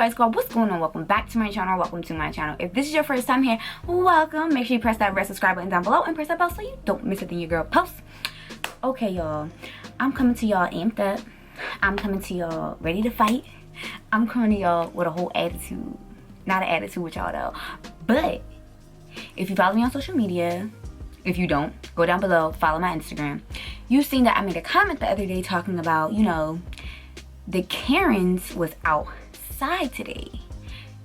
Spice Squad, what's going on? Welcome back to my channel. Welcome to my channel. If this is your first time here, welcome. Make sure you press that red subscribe button down below and press that bell so you don't miss a thing your girl posts. Okay, y'all, I'm coming to y'all amped up. I'm coming to y'all ready to fight. I'm coming to y'all with a whole attitude. Not an attitude with y'all though, but if you follow me on social media, if you don't, go down below, follow my Instagram. You've seen that I made a comment the other day talking about, you know, the Karens was outside today.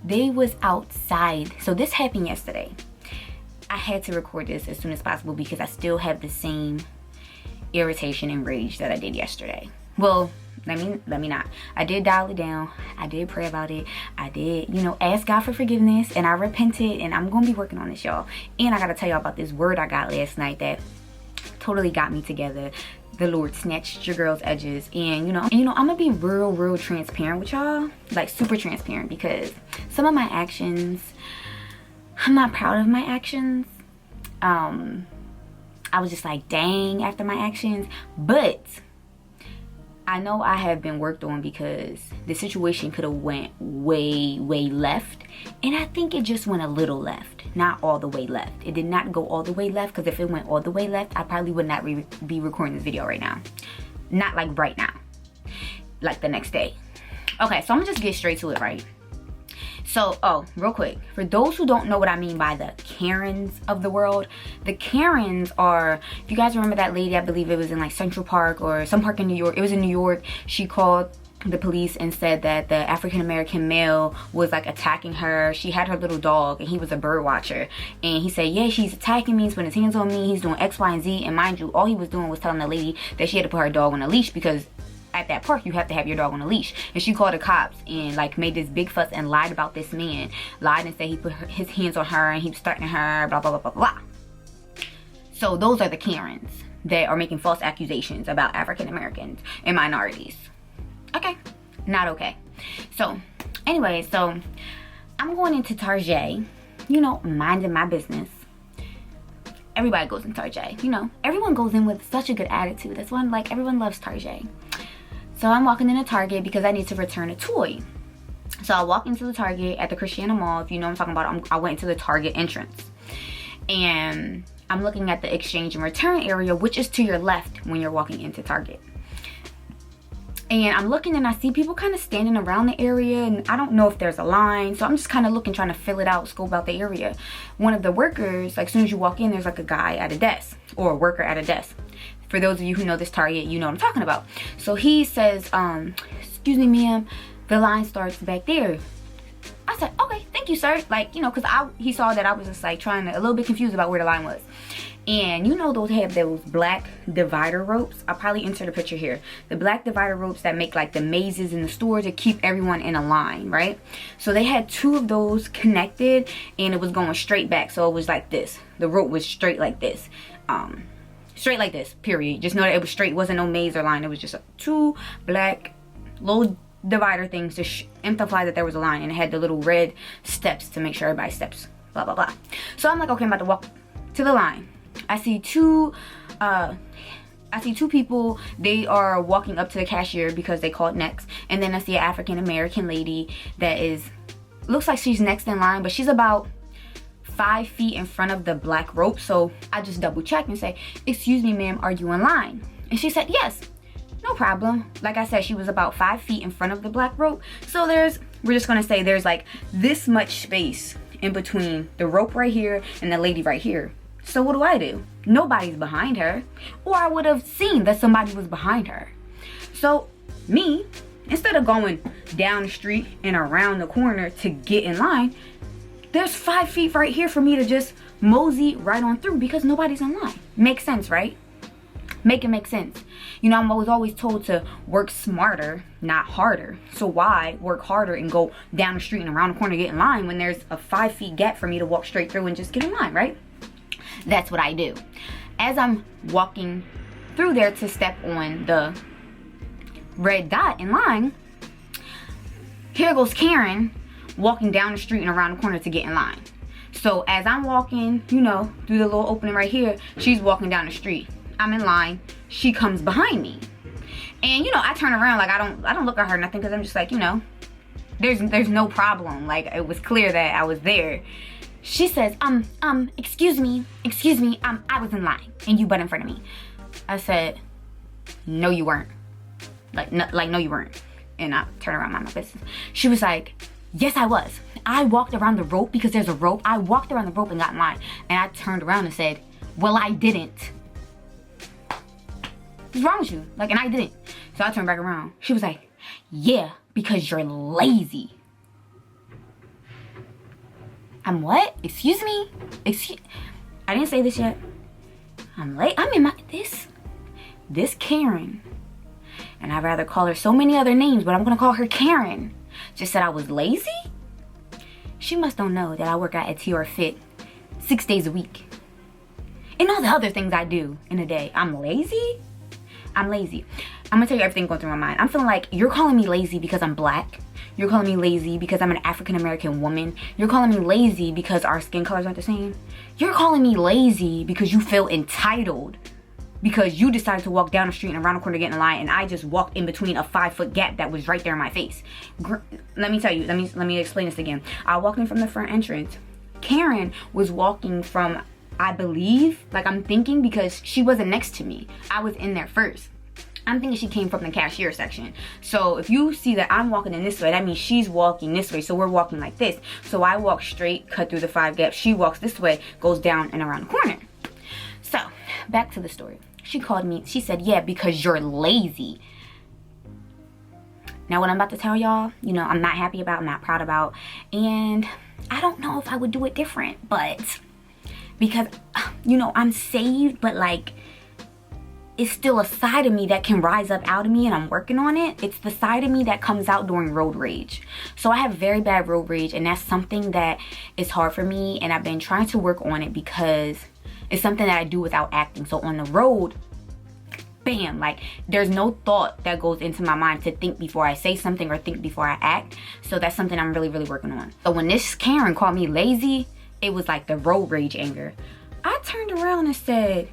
They was outside. So this happened yesterday. I had to record this as soon as possible because I still have the same irritation and rage that I did yesterday. Well, let me not. I did dial it down. I did pray about it. I did, you know, ask God for forgiveness, and I repented, and I'm gonna be working on this, y'all. And I gotta tell y'all about this word I got last night that totally got me together. The Lord snatched your girl's edges, and you know I'm gonna be real transparent with y'all, like super transparent, because some of my actions, I'm not proud of my actions. I was just like, dang, after my actions, but I know I have been worked on because the situation could have went way left, and I think it just went a little left, not all the way left. It did not go all the way left, because if it went all the way left, I probably would not be recording this video right now. Not like right now, like the next day. Okay, so I'm gonna just get straight to it, right? So, oh, real quick, for those who don't know what I mean by the Karens of the world, the Karens are, if you guys remember that lady, I believe it was in like Central Park or some park in New York, it was in New York, she called the police and said that the African-American male was like attacking her. She had her little dog and he was a bird watcher, and he said, yeah, she's attacking me, he's putting his hands on me, he's doing X, Y, and Z, and mind you, all he was doing was telling the lady that she had to put her dog on a leash, because at that park you have to have your dog on a leash. And she called the cops and like made this big fuss and lied about this man, lied and said he put his hands on her and he was threatening her, blah blah blah blah blah. So those are the Karens that are making false accusations about African Americans and minorities. Okay, not okay. So anyway, so I'm going into Target, you know, minding my business. Everybody goes in Target, you know, everyone goes in with such a good attitude. That's why, like, everyone loves Target. So I'm walking into Target because I need to return a toy. So I walk into the Target at the Christiana Mall. If you know what I'm talking about, I went into the Target entrance. And I'm looking at the exchange and return area, which is to your left when you're walking into Target. And I'm looking and I see people kind of standing around the area, and I don't know if there's a line. So I'm just kind of looking, trying to fill it out, scope out the area. One of the workers, like as soon as you walk in, there's like a guy at a desk, or a worker at a desk. For those of you who know this Target, you know what I'm talking about. So he says, excuse me, ma'am, the line starts back there. I said, okay, thank you, sir. Like, you know, because he saw that I was just like trying to, a little bit confused about where the line was. And you know, those have those black divider ropes. I'll probably insert a picture here. The black divider ropes that make like the mazes in the store to keep everyone in a line, right? So they had two of those connected, and it was going straight back. So it was like this. The rope was straight like this. Straight like this, period. Just know that it was straight. It wasn't no maze or line. It was just two black little divider things to emphasize that there was a line, and it had the little red steps to make sure everybody steps, blah blah blah. So I'm like, okay, I'm about to walk to the line. I see two people. They are walking up to the cashier because they called next, and then I see an African American lady that looks like she's next in line, but she's about 5 feet in front of the black rope. So I just double check and say, excuse me, ma'am, are you in line? And she said, yes, no problem. Like I said, she was about 5 feet in front of the black rope. So we're just gonna say there's like this much space in between the rope right here and the lady right here. So what do? Nobody's behind her, or I would have seen that somebody was behind her. So me, instead of going down the street and around the corner to get in line, there's 5 feet right here for me to just mosey right on through because nobody's in line. Makes sense, right? Make it make sense. You know, I was always told to work smarter, not harder. So why work harder and go down the street and around the corner to get in line when there's a 5 feet gap for me to walk straight through and just get in line, right? That's what I do. As I'm walking through there to step on the red dot in line, here goes Karen walking down the street and around the corner to get in line. So as I'm walking, you know, through the little opening right here, she's walking down the street. I'm in line. She comes behind me. And you know, I turn around, like I don't look at her or nothing, because I'm just like, you know, There's no problem. Like, it was clear that I was there. She says, excuse me, I was in line and you butt in front of me. I said, no, you weren't. Like, no, you weren't. And I turned around, mind my business. She was like, yes, I was. I walked around the rope because there's a rope. I walked around the rope and got in line. And I turned around and said, well, I didn't. What's wrong with you? Like, and I didn't. So I turned back around. She was like, yeah, because you're lazy. I'm what? Excuse me? I didn't say this yet. I'm late. I'm in my, this Karen, and I'd rather call her so many other names, but I'm gonna call her Karen, just said I was lazy? She must don't know that I work out at TR Fit 6 days a week. And all the other things I do in a day. I'm lazy? I'm lazy. I'm gonna tell you everything going through my mind. I'm feeling like you're calling me lazy because I'm black. You're calling me lazy because I'm an African-American woman. You're calling me lazy because our skin colors aren't the same. You're calling me lazy because you feel entitled because you decided to walk down the street and around the corner to get in line, and I just walked in between a 5-foot gap that was right there in my face. Let me tell you, let me explain this again. I walked in from the front entrance. Karen was walking from, I believe, like I'm thinking, because she wasn't next to me. I was in there first. I'm thinking she came from the cashier section. So if you see that I'm walking in this way, that means she's walking this way. So we're walking like this. So I walk straight, cut through the 5 gaps. She walks this way, goes down and around the corner. So back to the story. She called me. She said, yeah, because you're lazy. Now what I'm about to tell y'all, you know, I'm not happy about, I'm not proud about. And I don't know if I would do it different. But because, you know, I'm saved, but like, it's still a side of me that can rise up out of me, and I'm working on it. It's the side of me that comes out during road rage. So I have very bad road rage, and that's something that is hard for me, and I've been trying to work on it because it's something that I do without acting. So on the road, bam, like there's no thought that goes into my mind to think before I say something or think before I act. So that's something I'm really, really working on. So when this Karen called me lazy, it was like the road rage anger. I turned around and said,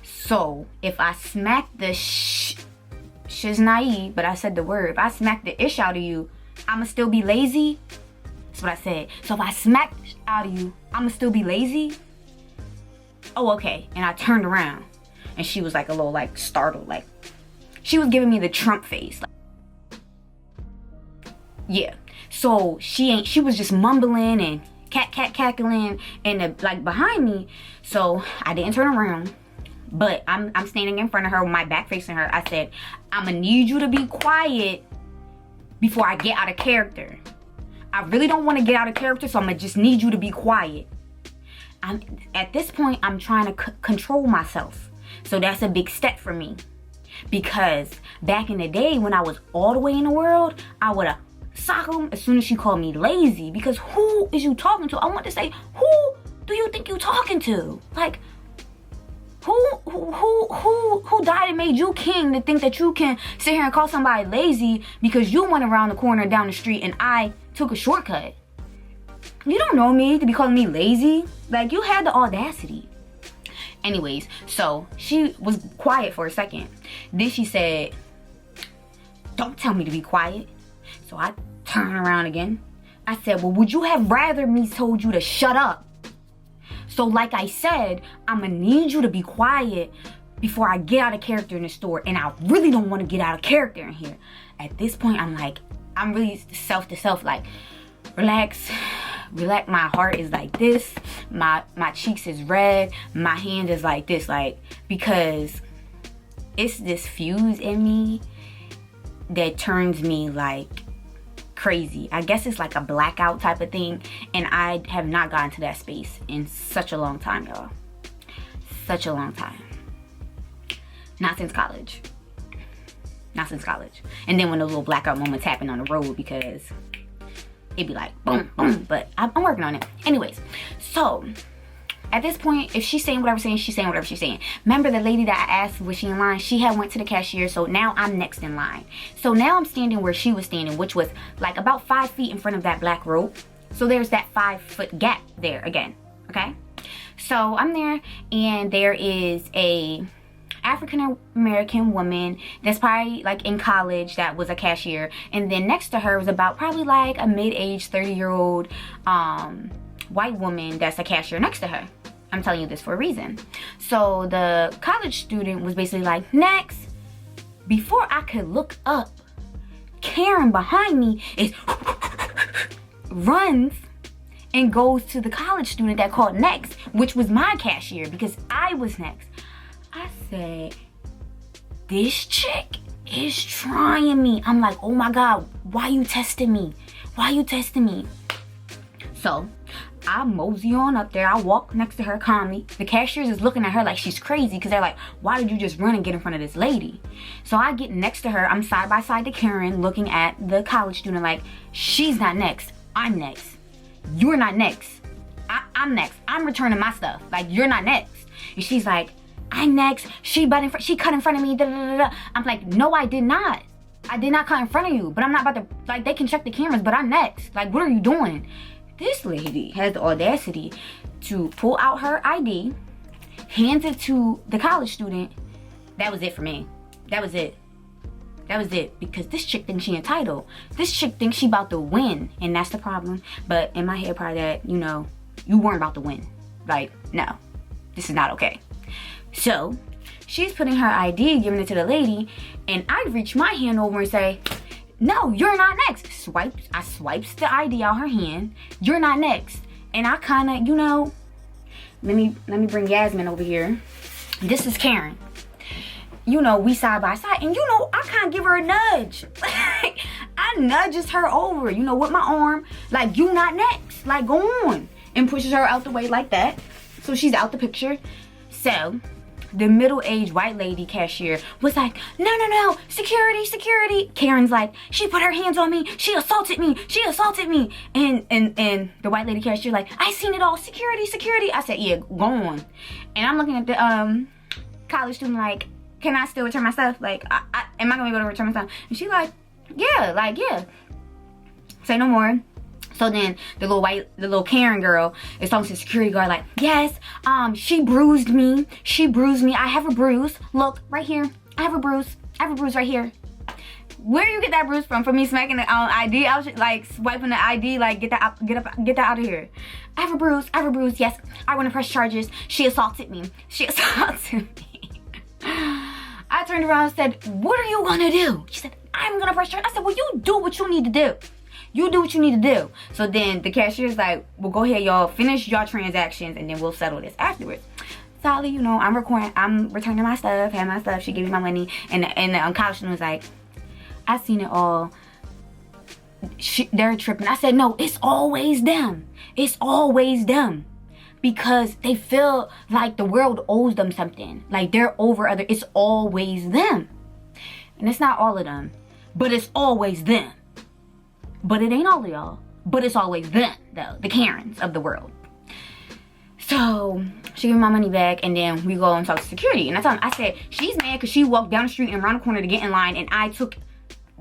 so if I smack the she's naive, but I said the word. If I smack the ish out of you, I'ma still be lazy? That's what I said. So if I smack out of you, I'ma still be lazy? Oh, okay. And I turned around and she was like a little like startled. Like she was giving me the Trump face. Like, yeah. So she was just mumbling and cackling and like behind me. So I didn't turn around. But I'm standing in front of her with my back facing her. I said, I'ma need you to be quiet before I get out of character. I really don't want to get out of character, so I'ma just need you to be quiet. At this point, I'm trying to control myself. So that's a big step for me. Because back in the day when I was all the way in the world, I would have socked him as soon as she called me lazy. Because who is you talking to? I want to say, who do you think you talking to? Like, who died and made you king to think that you can sit here and call somebody lazy because you went around the corner down the street and I took a shortcut? You don't know me to be calling me lazy. Like, you had the audacity. Anyways, so she was quiet for a second. Then she said, don't tell me to be quiet. So I turned around again. I said, well, would you have rather me told you to shut up? So like I said, I'm gonna need you to be quiet before I get out of character in the store. And I really don't want to get out of character in here. At this point, I'm like, I'm really self to self, like, relax. My heart is like this. My cheeks is red. My hand is like this, like, because it's this fuse in me that turns me like crazy. I guess it's like a blackout type of thing, and I have not gotten to that space in such a long time, y'all. Such a long time. Not since college. And then when those little blackout moments happen on the road, because it'd be like boom, boom. But I'm working on it. Anyways, so at this point, if she's saying whatever she's saying whatever she's saying. Remember the lady that I asked was she in line? She had went to the cashier, so now I'm next in line. So now I'm standing where she was standing, which was like about 5 feet in front of that black rope. So there's that 5-foot gap there again, okay? So I'm there, and there is a African American woman that's probably like in college that was a cashier, and then next to her was about probably like a mid-aged 30-year-old white woman that's a cashier next to her. I'm telling you this for a reason. So the college student was basically like, next. Before I could look up, Karen behind me is runs and goes to the college student that called next, which was my cashier because I was next. I said, this chick is trying me. I'm like, oh my God, why you testing me? Why you testing me? So I mosey on up there. I walk next to her calmly. The cashiers is looking at her like she's crazy because they're like, why did you just run and get in front of this lady? So I get next to her. I'm side by side to Karen looking at the college student like, she's not next. I'm next. You're not next. I'm next. I'm returning my stuff. Like, you're not next. And she's like, I'm next. She cut in front of me. Da, da, da, da. I'm like, no, I did not. I did not cut in front of you. But I'm not about to, like, they can check the cameras, but I'm next. Like, what are you doing? This lady has the audacity to pull out her ID, hands it to the college student. That was it for me. That was it. That was it. Because this chick thinks she entitled. This chick thinks she about to win. And that's the problem. But in my head, part of that, you know, you weren't about to win. Like, no. This is not okay. So, she's putting her ID, giving it to the lady. And I reach my hand over and say, no, you're not next. I swipes the ID out her hand. You're not next. And I kind of, you know, let me bring Yasmin over here. This is Karen. You know, we side by side. And you know, I kind of give her a nudge. I nudges her over, you know, with my arm. Like, you not next. Like, go on. And pushes her out the way like that. So she's out the picture. So the middle-aged white lady cashier was like, no, security, security. Karen's like, she put her hands on me. She assaulted me. She assaulted me. And the white lady cashier like, I seen it all. Security, security. I said, yeah, go on. And I'm looking at the college student like, can I still return my stuff? Like, am I gonna be able to return my stuff? And she like, yeah. Say no more. So then the little Karen girl is talking to the security guard like, yes, she bruised me. She bruised me. I have a bruise. Look, right here. I have a bruise. I have a bruise right here. Where you get that bruise from? From me smacking the ID? I was just, like swiping the ID, like get that out of here. I have a bruise. I have a bruise. Yes, I want to press charges. She assaulted me. She assaulted me. I turned around and said, what are you gonna do? She said, I'm gonna press charges. I said, well, you do what you need to do. You do what you need to do. So then the cashier's like, well, go ahead, y'all, finish your transactions, and then we'll settle this afterwards. Sally, you know, I'm returning my stuff, have my stuff. She gave me my money, and the college student was like, I seen it all. They're tripping. I said, no, it's always them. It's always them. Because they feel like the world owes them something. Like they're over other. It's always them. And it's not all of them. But it's always them. But it ain't all of y'all. But it's always them, though. The Karens of the world. So, she gave me my money back, and then we go and talk to security. And I told him, I said, she's mad because she walked down the street and around the corner to get in line, and I took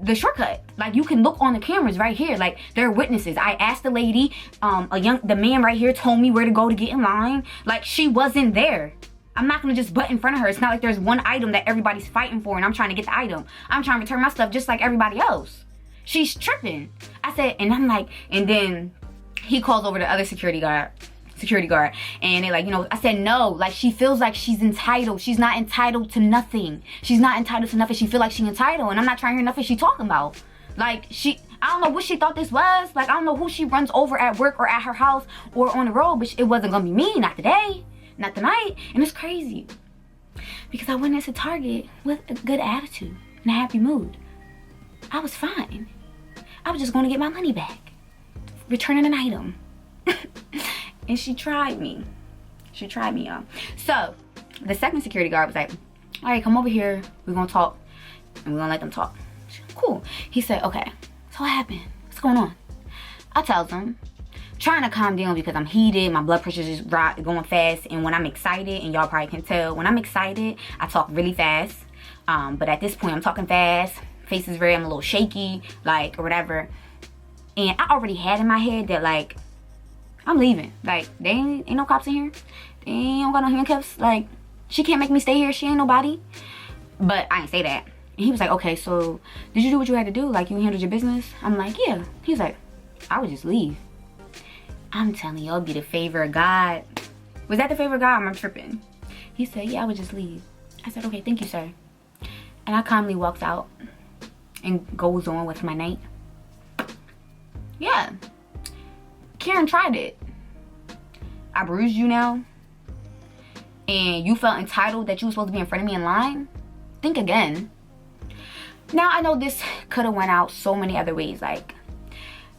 the shortcut. Like, you can look on the cameras right here. Like, there are witnesses. I asked the lady, the man right here told me where to go to get in line. Like, she wasn't there. I'm not going to just butt in front of her. It's not like there's one item that everybody's fighting for, and I'm trying to get the item. I'm trying to return my stuff just like everybody else. She's tripping. I said, and I'm like, and then he calls over the other security guard, and they're like, you know, I said, no, like, she feels like she's entitled. She's not entitled to nothing. She's not entitled to nothing. She feel like she's entitled, and I'm not trying to hear nothing she's talking about. Like, I don't know what she thought this was. Like, I don't know who she runs over at work or at her house or on the road, but it wasn't gonna be me, not today, not tonight. And it's crazy because I went into Target with a good attitude and a happy mood. I was fine. I was just going to get my money back, returning an item. And she tried me. She tried me, y'all. So the second security guard was like, all right, come over here. We're going to talk, and we're going to let them talk. Cool. He said, okay, so what happened? What's going on? I tells him, trying to calm down because I'm heated. My blood pressure is going fast. And when I'm excited, and y'all probably can tell, when I'm excited, I talk really fast. But at this point, I'm talking fast. Face is I'm a little shaky, like, or whatever. And I already had in my head that, like, I'm leaving. Like, they ain't no cops in here. They ain't got no handcuffs. Like, She can't make me stay here. She ain't nobody. But I didn't say that. And he was like, okay, so did you do what you had to do? Like, you handled your business? I'm like, yeah. He's like, I would just leave. I'm telling you, it'll be the favor of God. Was that the favor of God? I'm tripping. He said, yeah, I would just leave. I said, okay, thank you, sir. And I calmly walked out and goes on with my night. Yeah. Karen tried it. I bruised you now. And you felt entitled that you were supposed to be in front of me in line. Think again. Now, I know this could have went out so many other ways. Like,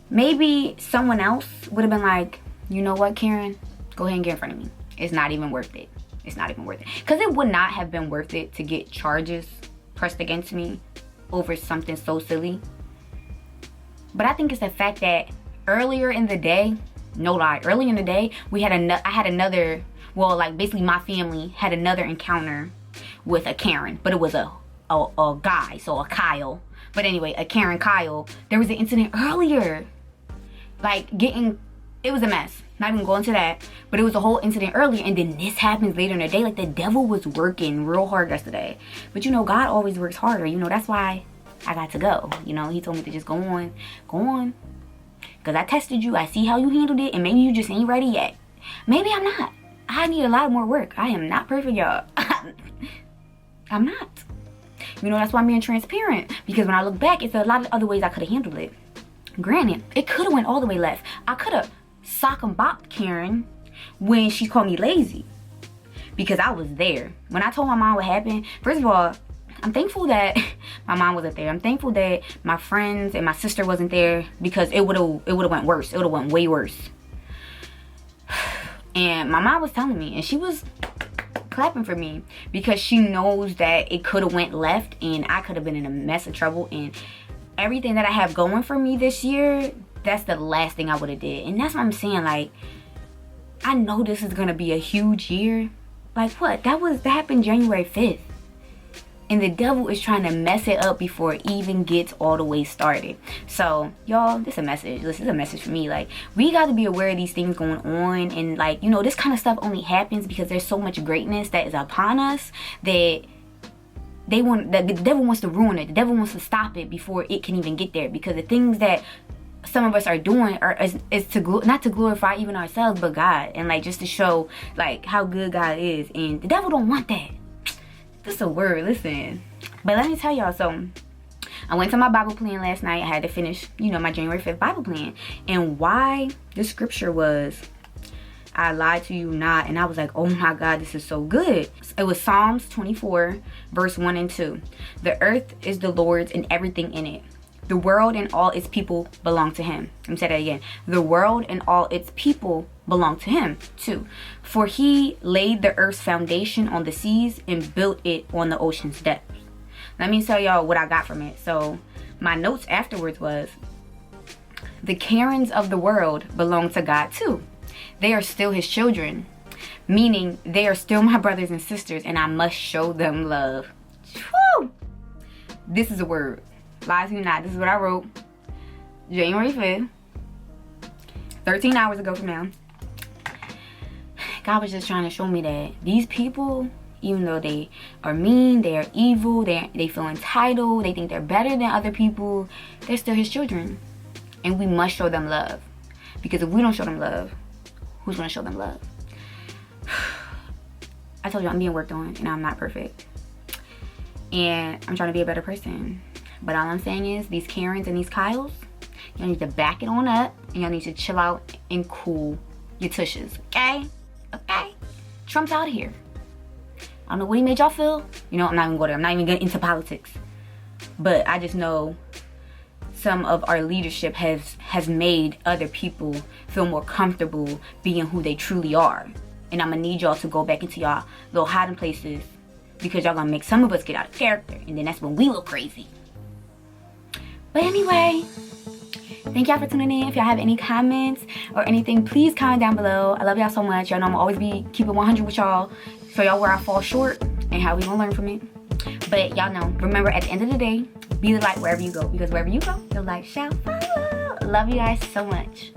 maybe someone else would have been like, you know what, Karen? Go ahead and get in front of me. It's not even worth it. It's not even worth it. Because it would not have been worth it to get charges pressed against me over something so silly. But I think it's the fact that earlier in the day, no lie, earlier in the day, I had another, well, like basically my family had another encounter with a Karen. But it was a guy, so a Kyle. But anyway, a Karen Kyle. There was an incident earlier. Like it was a mess. Not even going to that. But it was a whole incident earlier. And then this happens later in the day. Like the devil was working real hard yesterday. But you know, God always works harder. You know, that's why I got to go. You know, he told me to just go on. Go on. Because I tested you. I see how you handled it. And maybe you just ain't ready yet. Maybe I'm not. I need a lot more work. I am not perfect, y'all. I'm not. You know, that's why I'm being transparent. Because when I look back, it's a lot of other ways I could have handled it. Granted, it could have went all the way left. I could have sock and bopped Karen when she called me lazy. Because I was there. When I told my mom what happened, first of all, I'm thankful that my mom wasn't there. I'm thankful that my friends and my sister wasn't there, because it would have went worse. It would have went way worse. And my mom was telling me, and she was clapping for me, because she knows that it could have went left and I could have been in a mess of trouble. And everything that I have going for me this year, that's the last thing I would have did. And that's what I'm saying. Like, I know this is gonna be a huge year. Like, what? That happened January 5th. And the devil is trying to mess it up before it even gets all the way started. So, y'all, this is a message. This is a message for me. Like, we got to be aware of these things going on. And, like, you know, this kind of stuff only happens because there's so much greatness that is upon us that the devil wants to ruin it. The devil wants to stop it before it can even get there. Because the things that some of us are doing is to not to glorify even ourselves, but God. And, like, just to show, like, how good God is. And the devil don't want that. That's a word, listen. But let me tell y'all, so I went to my Bible plan last night. I had to finish, you know, my January 5th Bible plan. And why the scripture was, I lied to you not. And I was like, oh my God, this is so good. It was Psalms 24, verse 1 and 2. The earth is the Lord's and everything in it. The world and all its people belong to him. Let me say that again. The world and all its people belong to him too. For he laid the earth's foundation on the seas and built it on the ocean's depths. Let me tell y'all what I got from it. So my notes afterwards was, the Karens of the world belong to God too. They are still his children. Meaning they are still my brothers and sisters, and I must show them love. Woo! This is a word. Lies you not. This is what I wrote January 5th, 13 hours ago from now. God was just trying to show me that these people, even though they are mean, they are evil, they feel entitled, they think they're better than other people, they're still his children. And we must show them love. Because if we don't show them love, who's going to show them love? I told you I'm being worked on and I'm not perfect. And I'm trying to be a better person. But all I'm saying is, these Karens and these Kyles, y'all need to back it on up. And y'all need to chill out and cool your tushes. Okay? Okay? Trump's out of here. I don't know what he made y'all feel. You know, I'm not even going there. I'm not even getting into politics. But I just know some of our leadership has made other people feel more comfortable being who they truly are. And I'm going to need y'all to go back into y'all little hiding places. Because y'all going to make some of us get out of character. And then that's when we look crazy. But anyway, thank y'all for tuning in. If y'all have any comments or anything, please comment down below. I love y'all so much. Y'all know I'm always keep it 100 with y'all. So y'all where I fall short and how we gonna learn from it. But y'all know, remember, at the end of the day, be the light wherever you go. Because wherever you go, the light shall follow. Love you guys so much.